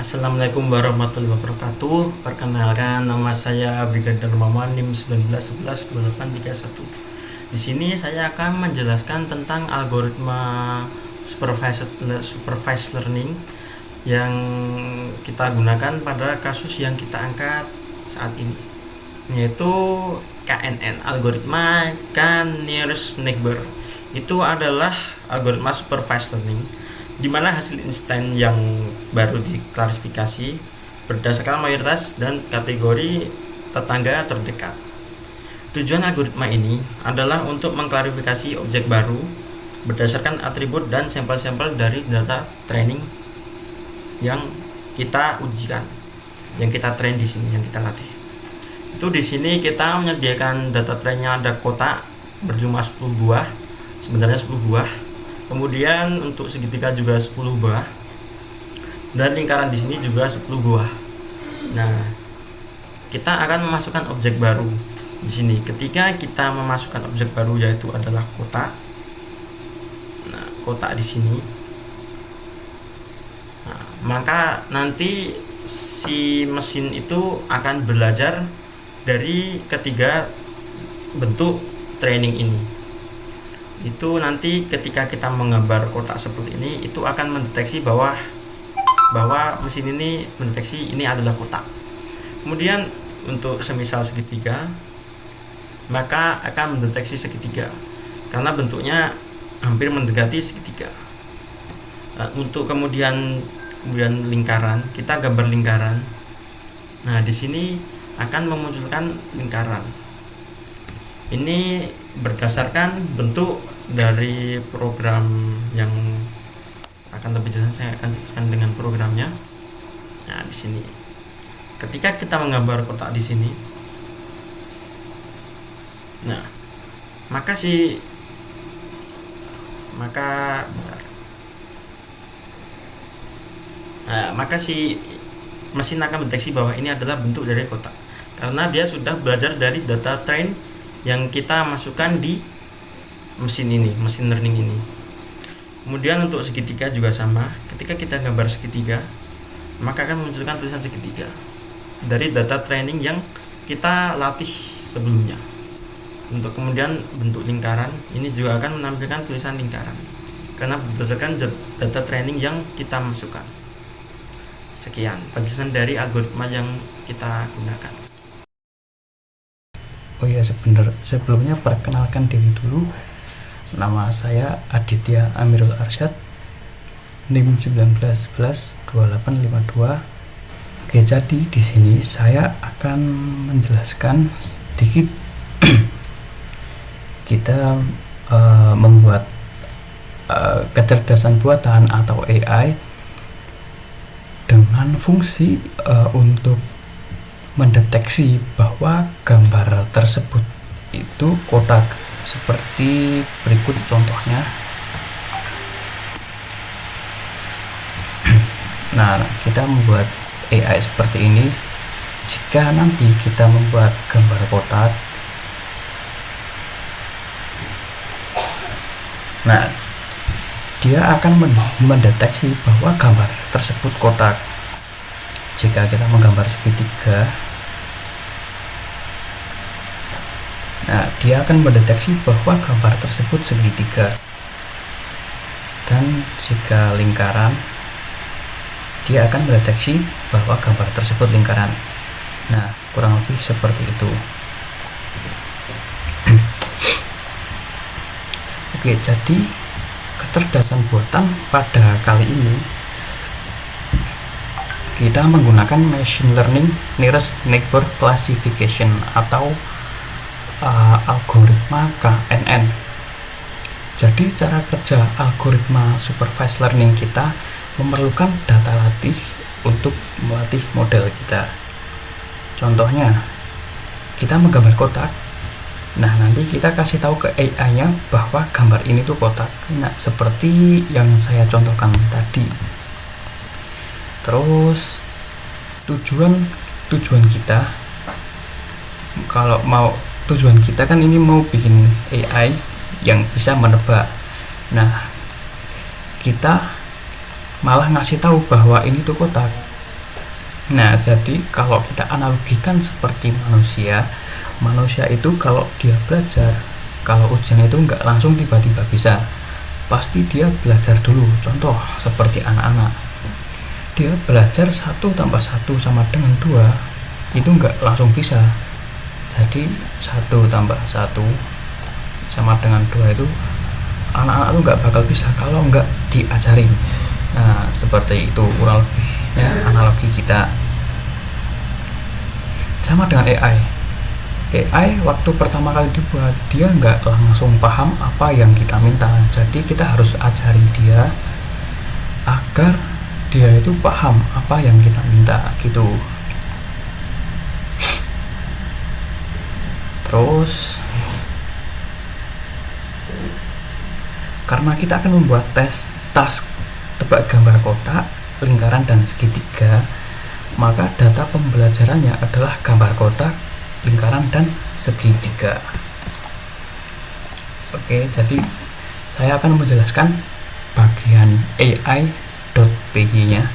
Assalamualaikum warahmatullahi wabarakatuh. Perkenalkan, nama saya Brigadir Maman, NIM 19112831. Di sini saya akan menjelaskan tentang algoritma supervised learning yang kita gunakan pada kasus yang kita angkat saat ini, yaitu KNN, algoritma Nearest Neighbor. Itu adalah algoritma supervised learning di mana hasil instan yang baru diklarifikasi berdasarkan mayoritas dan kategori tetangga terdekat. Tujuan algoritma ini adalah untuk mengklarifikasi objek baru berdasarkan atribut dan sampel-sampel dari data training yang kita ujikan, yang kita train di sini, yang kita latih. Itu di sini kita menyediakan data trainnya, ada kotak berjumlah 10 buah, sebenarnya 10 buah. Kemudian untuk segitiga juga 10 buah. Dan lingkaran di sini juga 10 buah. Nah, kita akan memasukkan objek baru di sini. Ketika kita memasukkan objek baru, yaitu adalah kotak. Nah, kotak di sini. Nah, maka nanti si mesin itu akan belajar dari ketiga bentuk training ini. Itu nanti ketika kita menggambar kotak seperti ini, itu akan mendeteksi bahwa mesin ini mendeteksi ini adalah kotak. Kemudian untuk semisal segitiga, maka akan mendeteksi segitiga karena bentuknya hampir mendekati segitiga. Untuk kemudian lingkaran, kita gambar lingkaran. Nah, di sini akan memunculkan lingkaran. Ini berdasarkan bentuk dari program yang akan lebih jelas saya akan jelaskan dengan programnya. Nah, di sini ketika kita menggambar kotak di sini, nah, maka si mesin akan mendeteksi bahwa ini adalah bentuk dari kotak karena dia sudah belajar dari data train yang kita masukkan di mesin learning ini. Kemudian untuk segitiga juga sama. Ketika kita gambar segitiga, maka akan memunculkan tulisan segitiga dari data training yang kita latih sebelumnya. Untuk kemudian bentuk lingkaran, ini juga akan menampilkan tulisan lingkaran karena berdasarkan data training yang kita masukkan. Sekian penjelasan dari algoritma yang kita gunakan. Oh iya, sebelumnya perkenalkan diri dulu. Nama saya Aditya Amirul Arsyad, NIM 19112852. Oke, jadi di sini saya akan menjelaskan sedikit kita membuat kecerdasan buatan atau AI dengan fungsi untuk mendeteksi bahwa gambar tersebut itu kotak seperti berikut contohnya. Nah, kita membuat AI seperti ini. Jika nanti kita membuat gambar kotak, nah, dia akan mendeteksi bahwa gambar tersebut kotak. Jika kita menggambar segitiga, nah, dia akan mendeteksi bahwa gambar tersebut segitiga. Dan jika lingkaran, dia akan mendeteksi bahwa gambar tersebut lingkaran. Nah, kurang lebih seperti itu. Oke, jadi kecerdasan buatan pada kali ini kita menggunakan machine learning nearest neighbor classification atau algoritma KNN. Jadi cara kerja algoritma supervised learning kita memerlukan data latih untuk melatih model kita. Contohnya, kita menggambar kotak. Nah, nanti kita kasih tahu ke AI-nya bahwa gambar ini tuh kotak. Nah, seperti yang saya contohkan tadi. Terus tujuan kita, kalau mau tujuan kita kan ini mau bikin AI yang bisa menebak. Nah, kita malah ngasih tahu bahwa ini tuh kotak. Nah, jadi kalau kita analogikan seperti manusia itu kalau dia belajar, kalau ujian itu nggak langsung tiba-tiba bisa, pasti dia belajar dulu. Contoh seperti anak-anak, dia belajar 1 tambah 1 sama dengan 2 itu nggak langsung bisa. Jadi 1 tambah 1 sama dengan 2 itu anak-anak itu nggak bakal bisa kalau nggak diajarin. Nah, seperti itu kurang lebih ya analogi kita. Sama dengan AI waktu pertama kali dibuat, dia nggak langsung paham apa yang kita minta. Jadi kita harus ajari dia agar dia itu paham apa yang kita minta gitu. Terus karena kita akan membuat task tebak gambar kotak, lingkaran, dan segitiga, maka data pembelajarannya adalah gambar kotak, lingkaran, dan segitiga. Oke, jadi saya akan menjelaskan bagian AI.py nya,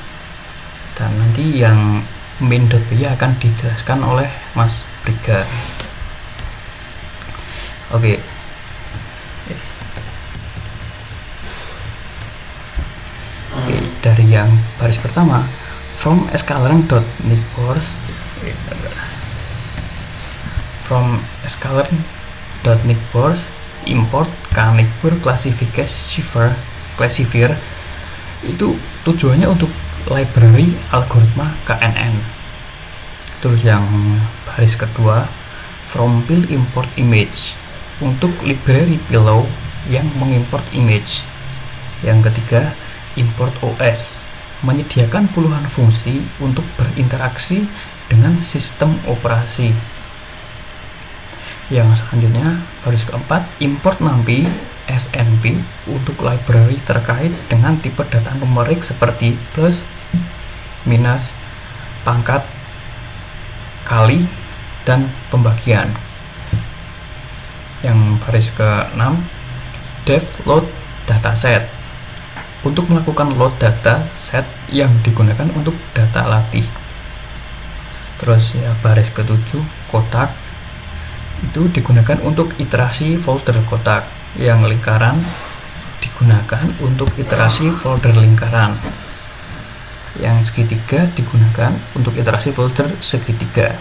dan nanti yang main.py akan dijelaskan oleh Mas Briga. Oke. Dari yang baris pertama, from scalern.nickboards import knickboard classifier itu tujuannya untuk library algoritma KNN. Terus yang baris kedua, from pil import image untuk library pillow yang mengimport image. Yang ketiga, import OS menyediakan puluhan fungsi untuk berinteraksi dengan sistem operasi. Yang selanjutnya, baris keempat, import NumPy SNP untuk library terkait dengan tipe data numerik seperti plus, minus, pangkat, kali, dan pembagian. Yang baris ke-6, dev load dataset untuk melakukan load data set yang digunakan untuk data latih. Terus ya baris ke-7, kotak itu digunakan untuk iterasi folder kotak. Yang lingkaran digunakan untuk iterasi folder lingkaran. Yang segitiga digunakan untuk iterasi folder segitiga.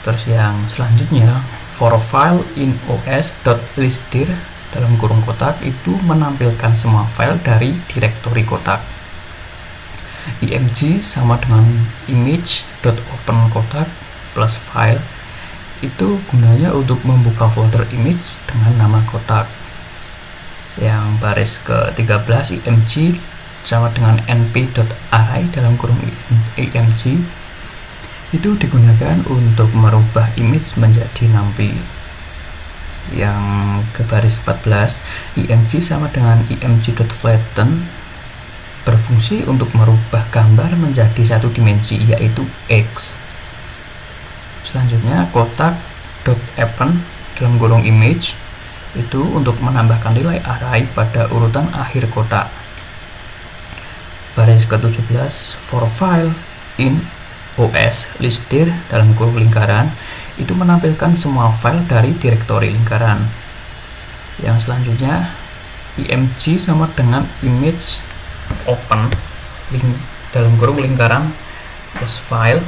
Terus yang selanjutnya, for file in os.listdir dalam kurung kotak itu menampilkan semua file dari direktori kotak. img sama dengan image.open kotak plus file itu gunanya untuk membuka folder image dengan nama kotak. Yang baris ke-13, img sama dengan np.array dalam kurung img itu digunakan untuk merubah image menjadi NumPy. Yang ke baris 14, img sama dengan img.flatten berfungsi untuk merubah gambar menjadi satu dimensi, yaitu X. Selanjutnya, kotak.append dalam kurung image itu untuk menambahkan nilai array pada urutan akhir kotak. Baris ke-17, for file in os listdir dalam kurung lingkaran itu menampilkan semua file dari direktori lingkaran. Yang selanjutnya, img sama dengan image open dalam kurung lingkaran plus file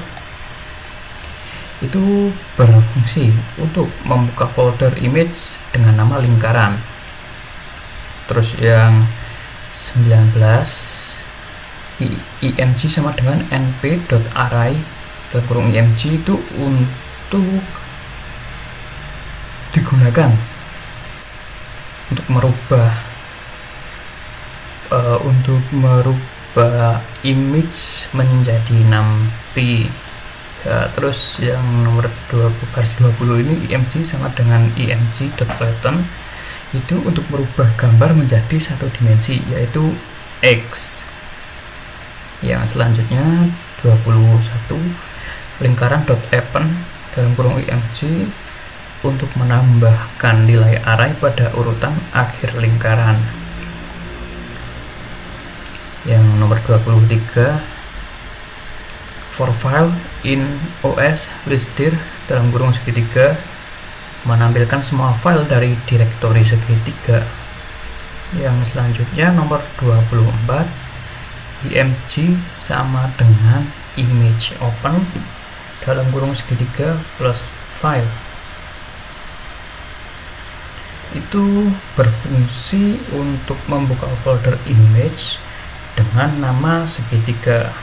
itu berfungsi untuk membuka folder image dengan nama lingkaran. Terus yang 19, img sama dengan np.array dalam kurung img itu untuk digunakan untuk merubah image menjadi NumPy. Ya, terus yang nomor 20 ini img sama dengan img.flatten itu untuk merubah gambar menjadi satu dimensi, yaitu X. Yang selanjutnya 21, lingkaran.append dalam kurung img untuk menambahkan nilai array pada urutan akhir lingkaran. Yang nomor 23, for file in OS listdir dalam kurung segitiga menampilkan semua file dari direktori segitiga. Yang selanjutnya nomor 24, img sama dengan image open dalam kurung segitiga plus file. Itu berfungsi untuk membuka folder image dengan nama segitiga.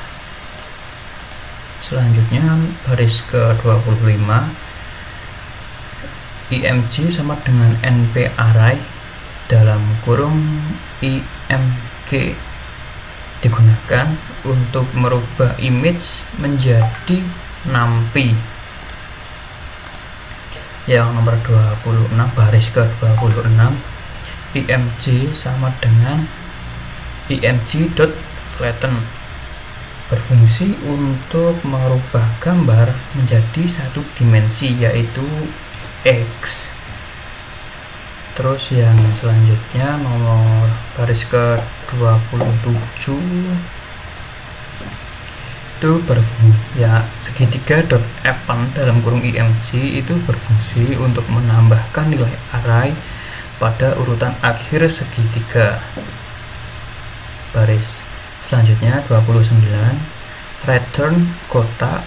Selanjutnya baris ke-25, img sama dengan np array dalam kurung img digunakan untuk merubah image menjadi numpy. Yang nomor 26 baris ke-26, img sama dengan img.flatten berfungsi untuk merubah gambar menjadi satu dimensi yaitu X. Terus yang selanjutnya nomor baris ke-27 itu berfungsi ya segitiga.append dalam kurung img itu berfungsi untuk menambahkan nilai array pada urutan akhir segitiga. Baris selanjutnya 29, return kotak,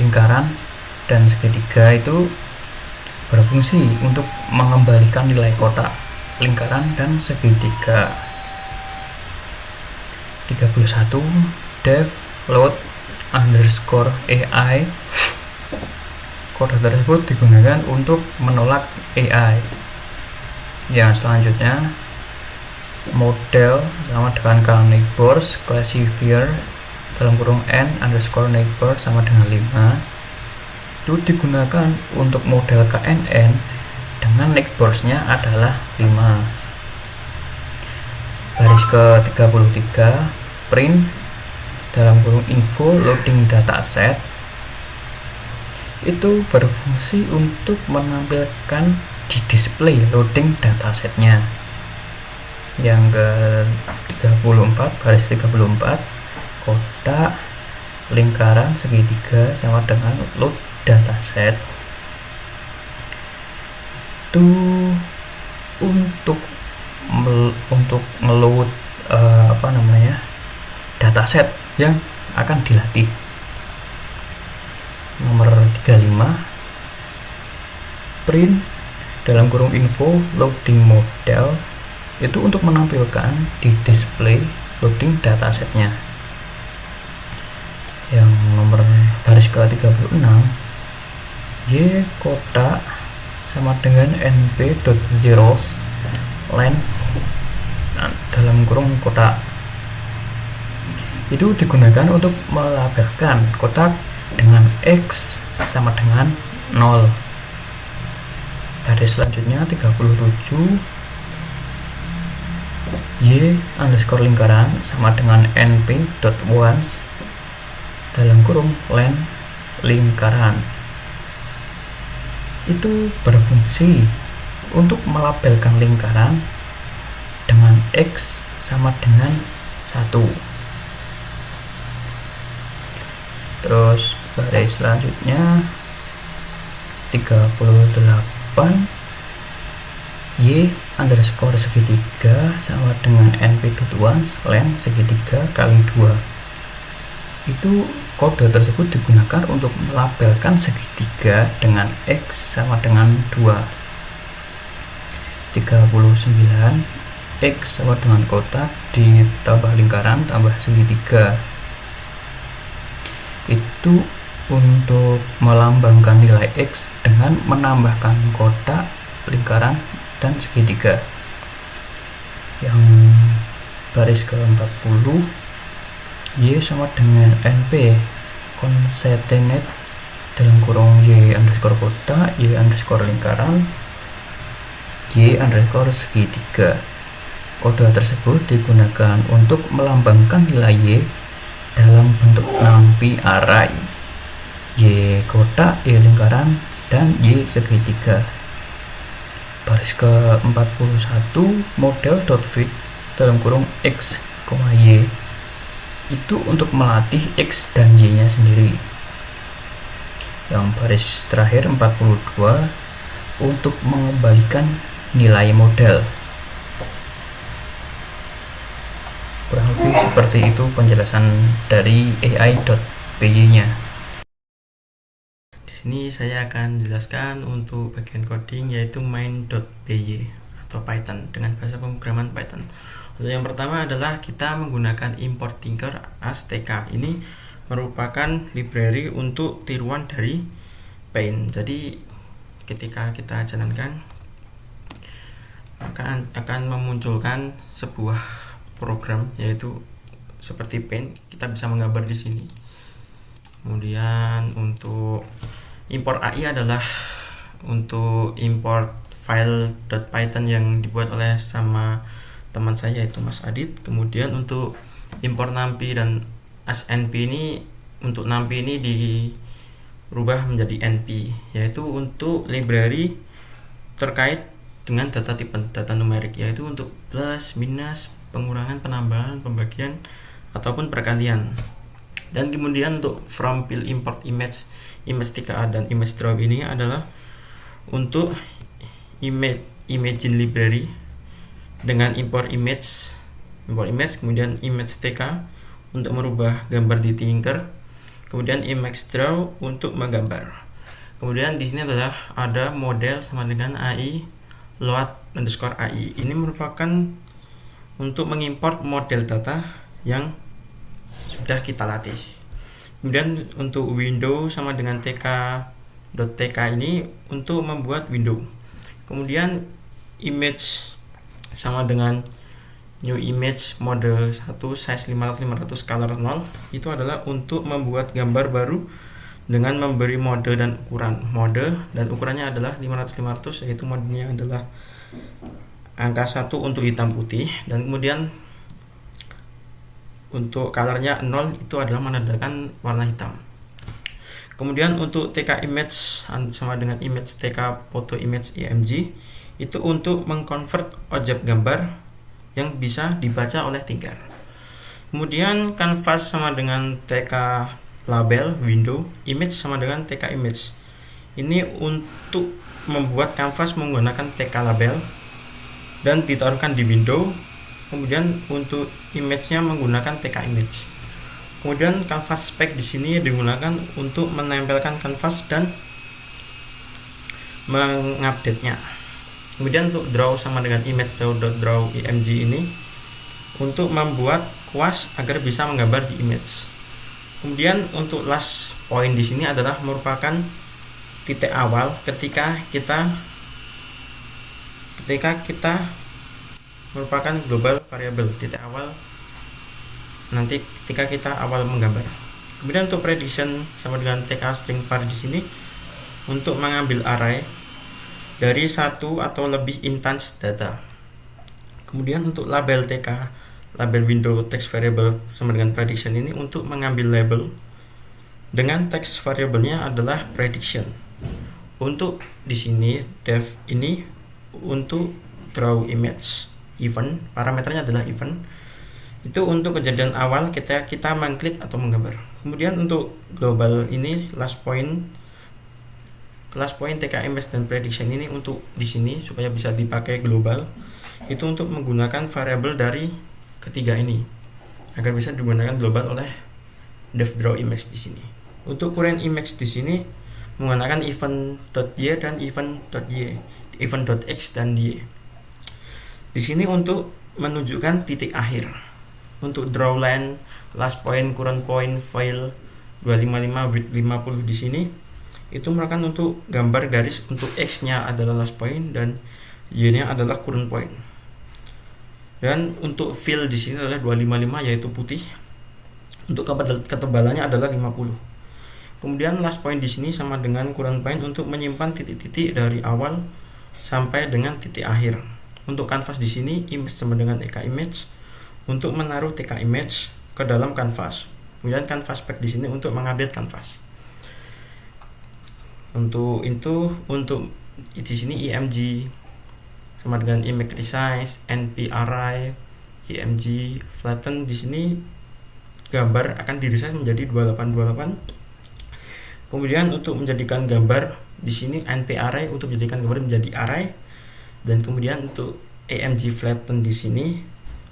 lingkaran, dan segitiga itu berfungsi untuk mengembalikan nilai kotak, lingkaran, dan segitiga. 31, def load underscore AI, kode tersebut digunakan untuk menolak AI. Yang selanjutnya model sama dengan neighbors classifier dalam kurung n underscore neighbor sama dengan 5 itu digunakan untuk model KNN dengan neighborsnya adalah 5. Baris ke-33, print dalam kurung info loading dataset itu berfungsi untuk menampilkan di display loading datasetnya. Yang ke-34 baris 34, kotak, lingkaran, segitiga sama dengan load dataset itu untuk ngeload dataset yang akan dilatih. Nomor 35, print dalam kurung info loading model itu untuk menampilkan di display loading datasetnya. Yang nomor baris ke-36, y kotak sama dengan np.zeros length dalam kurung kotak itu digunakan untuk melabelkan kotak dengan x sama dengan 0. Baris selanjutnya 37, y underscore lingkaran sama dengan np.once dalam kurung length lingkaran itu berfungsi untuk melabelkan lingkaran dengan x sama dengan 1. Terus baris selanjutnya 38, y underscore segitiga sama dengan np.once length segitiga kali 2 itu kode tersebut digunakan untuk melabelkan segitiga dengan x sama dengan 2. 39, x sama dengan kotak ditambah lingkaran tambah segitiga itu untuk melambangkan nilai x dengan menambahkan kotak, lingkaran, dan segitiga. Yang baris ke-40, y sama dengan np concatenate dalam kurung y underscore kotak, y underscore lingkaran, y underscore segitiga. Kode tersebut digunakan untuk melambangkan nilai y dalam bentuk numpy array, y kotak, y lingkaran, dan y segitiga. Baris ke-41, model.fit dalam kurung x, y itu untuk melatih X dan Y nya sendiri. Yang baris terakhir 42 untuk mengembalikan nilai model. Kurang lebih seperti itu penjelasan dari AI.py nya. Di sini saya akan menjelaskan untuk bagian coding yaitu main.py atau Python dengan bahasa pemrograman Python. Untuk yang pertama adalah kita menggunakan import Tinker as TK. Ini merupakan library untuk tiruan dari Paint. Jadi ketika kita jalankan akan memunculkan sebuah program yaitu seperti Paint. Kita bisa menggambar di sini. Kemudian untuk import AI adalah untuk import file .python yang dibuat oleh sama teman saya yaitu Mas Adit. Kemudian untuk import NumPy dan AsNP ini, untuk NumPy ini dirubah menjadi NP, yaitu untuk library terkait dengan data tipe data numerik, yaitu untuk plus, minus, pengurangan, penambahan, pembagian ataupun perkalian. Dan kemudian untuk from field import image TKA dan image draw ini adalah untuk imagine library dengan import image kemudian image TK untuk merubah gambar di Tinker, kemudian image draw untuk menggambar. Kemudian di sini adalah ada model sama dengan AI load_AI. Ini merupakan untuk mengimport model data yang sudah kita latih. Kemudian untuk window sama dengan tk.tk ini untuk membuat window. Kemudian image sama dengan new image mode 1 size 500 color 0 itu adalah untuk membuat gambar baru dengan memberi mode dan ukuran. Mode dan ukurannya adalah 500 yaitu modenya adalah angka 1 untuk hitam putih, dan kemudian untuk colornya 0 itu adalah menandakan warna hitam. Kemudian untuk TK image sama dengan image TK photo image EMG itu untuk mengkonvert objek gambar yang bisa dibaca oleh Tinker. Kemudian canvas sama dengan TK label window, image sama dengan TK image. Ini untuk membuat canvas menggunakan TK label dan ditaruhkan di window. Kemudian untuk image-nya menggunakan TK image. Kemudian canvas spec di sini digunakan untuk menempelkan canvas dan mengupdate-nya. Kemudian untuk draw sama dengan image draw.draw img ini untuk membuat kuas agar bisa menggambar di image. Kemudian untuk last point di sini adalah merupakan titik awal ketika kita merupakan global variable, titik awal nanti ketika kita awal menggambar. Kemudian untuk prediction sama dengan tk string var di sini untuk mengambil array dari satu atau lebih instance data. Kemudian untuk label tk label window text variable sama dengan prediction ini untuk mengambil label dengan text variabelnya adalah prediction. Untuk di sini dev ini untuk draw image event, parameternya adalah event. Itu untuk kejadian awal kita mengklik atau menggambar. Kemudian untuk global ini last point TK image dan prediction ini untuk di sini supaya bisa dipakai global. Itu untuk menggunakan variabel dari ketiga ini agar bisa digunakan global oleh dev draw image di sini. Untuk current image di sini menggunakan event.y dan event.x dan y. Di sini untuk menunjukkan titik akhir. Untuk draw line, last point, current point, file 255 width 50 di sini itu merupakan untuk gambar garis. Untuk x-nya adalah last point dan y-nya adalah current point. Dan untuk fill di sini adalah 255 yaitu putih. Untuk ketebalannya adalah 50. Kemudian last point di sini sama dengan current point untuk menyimpan titik-titik dari awal sampai dengan titik akhir. Untuk canvas di sini image sama dengan TK image untuk menaruh TK image ke dalam canvas. Kemudian canvas spec di sini untuk mengupdate canvas. Untuk di sini EMG sama dengan image resize, NP array, EMG flatten di sini gambar akan di-resize menjadi 2828. Kemudian untuk menjadikan gambar di sini NP array untuk menjadikan gambar menjadi array, dan kemudian untuk AMG flatten di sini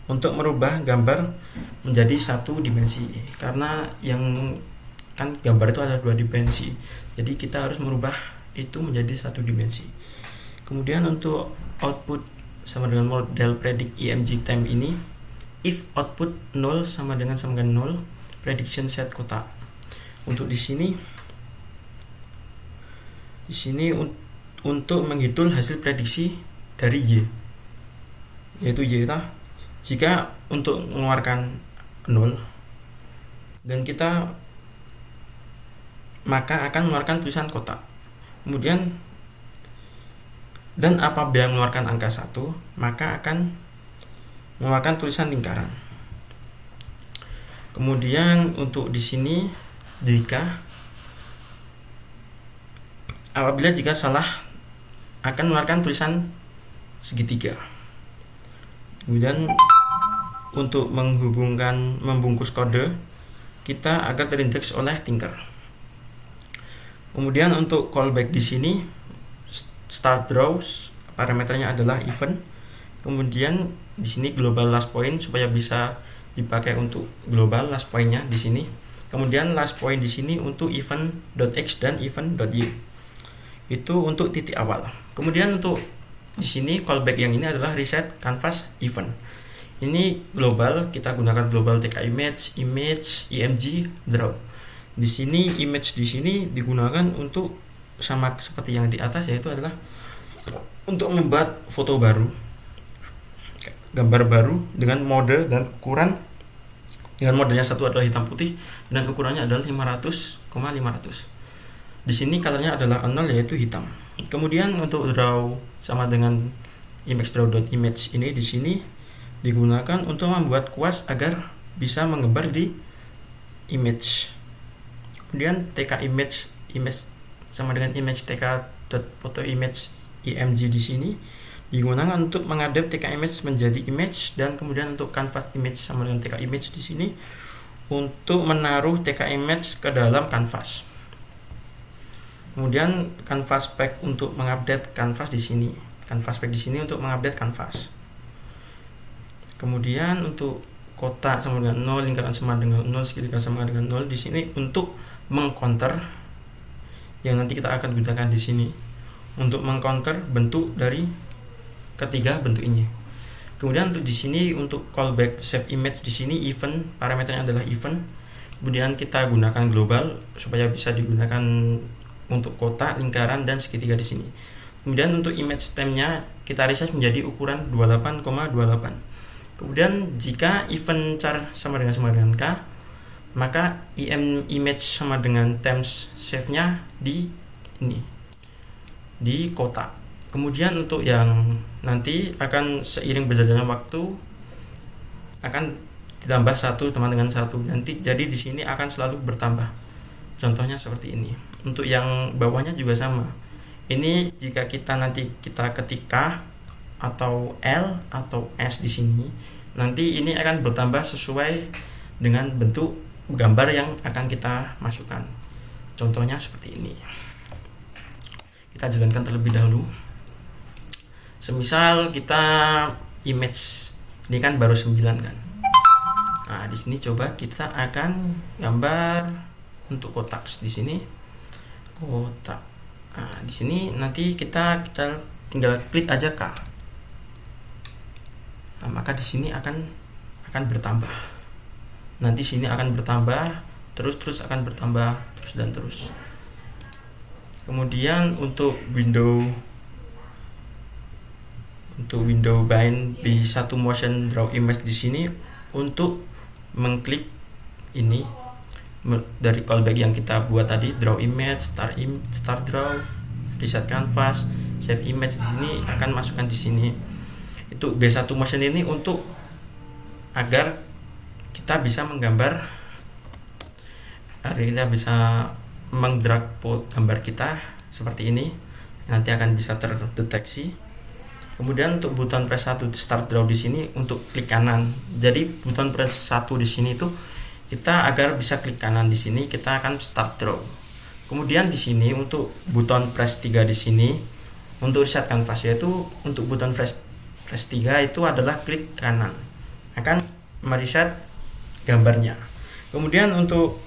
untuk merubah gambar menjadi satu dimensi, karena yang kan gambar itu ada 2 dimensi, jadi kita harus merubah itu menjadi satu dimensi. Kemudian untuk output sama dengan model predict IMG time ini, if output 0 sama dengan 0, prediction set kotak. Untuk di sini untuk menghitung hasil prediksi dari Y, yaitu Y jika untuk mengeluarkan 0 dan kita maka akan mengeluarkan tulisan kotak. Kemudian dan apabila mengeluarkan angka 1 maka akan mengeluarkan tulisan lingkaran. Kemudian untuk di sini apabila salah akan mengeluarkan tulisan segitiga. Kemudian untuk membungkus kode kita agar terindeks oleh Tinker. Kemudian untuk callback di sini start draws parameternya adalah event. Kemudian di sini global last point supaya bisa dipakai untuk global last pointnya di sini. Kemudian last point di sini untuk event.x dan event.y. Itu untuk titik awal. Kemudian untuk di sini callback yang ini adalah reset canvas event. Ini global, kita gunakan global tk image, img, draw. Di sini image di sini digunakan untuk sama seperti yang di atas, yaitu adalah untuk membuat foto baru, gambar baru dengan mode dan ukuran, dengan modenya satu adalah hitam putih dan ukurannya adalah 500,500. Di sini colornya adalah 0 yaitu hitam. Kemudian untuk draw sama dengan image draw.image ini di sini digunakan untuk membuat kuas agar bisa menggambar di image. Kemudian tk image sama dengan image tk.photo image img di sini digunakan untuk mengadap tk image menjadi image, dan kemudian untuk canvas image sama dengan tk image di sini untuk menaruh tk image ke dalam canvas. Kemudian canvas pack untuk mengupdate canvas di sini. Canvas pack di sini untuk mengupdate canvas. Kemudian untuk kotak sama dengan 0, lingkaran sama dengan 0, segitiga sama dengan 0 di sini untuk mengcounter yang nanti kita akan gunakan di sini untuk mengcounter bentuk dari ketiga bentuk ini. Kemudian untuk di sini untuk callback save image di sini event, parameternya adalah event. Kemudian kita gunakan global supaya bisa digunakan untuk kotak, lingkaran, dan segitiga di sini. Kemudian untuk image time-nya kita resize menjadi ukuran 28,28. Kemudian jika event char sama dengan k, maka image sama dengan times save-nya di kotak. Kemudian untuk yang nanti akan seiring berjalannya waktu akan ditambah 1 teman dengan 1 nanti, jadi di sini akan selalu bertambah. Contohnya seperti ini. Untuk yang bawahnya juga sama. Ini jika kita ketik K atau L atau S di sini, nanti ini akan bertambah sesuai dengan bentuk gambar yang akan kita masukkan. Contohnya seperti ini. Kita jalankan terlebih dahulu. Semisal kita image ini kan baru 9 kan. Nah, di sini coba kita akan gambar untuk kotak di sini. Kotak. Nah, di sini nanti kita tinggal klik aja K. Nah, maka di sini akan bertambah. Nanti sini akan bertambah, terus akan bertambah terus dan terus. Kemudian untuk window bind B1 motion draw image di sini untuk mengklik ini dari callback yang kita buat tadi, draw image, start draw, reset canvas, save image di sini akan masukkan di sini. Itu B1 motion ini untuk agar kita bisa menggambar, kita bisa mengdrag gambar kita seperti ini, nanti akan bisa terdeteksi. Kemudian untuk button press 1 start draw di sini untuk klik kanan. Jadi button press 1 di sini itu kita agar bisa klik kanan di sini, kita akan start draw. Kemudian di sini untuk buton press 3 di sini untuk reset canvas, yaitu untuk buton press 3 itu adalah klik kanan akan mereset gambarnya. Kemudian untuk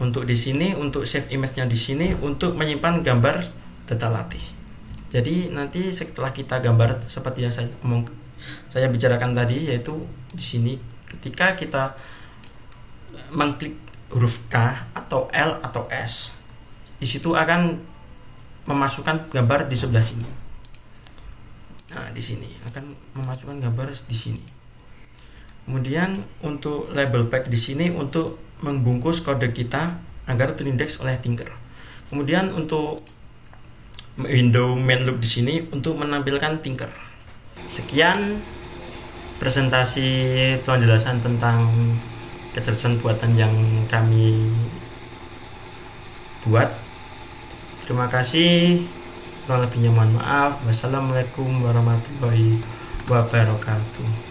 di sini untuk save image-nya di sini untuk menyimpan gambar data latih. Jadi nanti setelah kita gambar seperti yang saya bicarakan tadi, yaitu di sini ketika kita mengklik huruf K atau L atau S, di situ akan memasukkan gambar di sebelah sini. Nah, di sini akan memasukkan gambar di sini. Kemudian untuk label pack di sini untuk membungkus kode kita agar terindeks oleh Tinker. Kemudian untuk window main loop di sini untuk menampilkan Tinker. Sekian presentasi penjelasan tentang kecerdasan buatan yang kami buat. Terima kasih. Kurang lebihnya mohon maaf. Wassalamualaikum warahmatullahi wabarakatuh.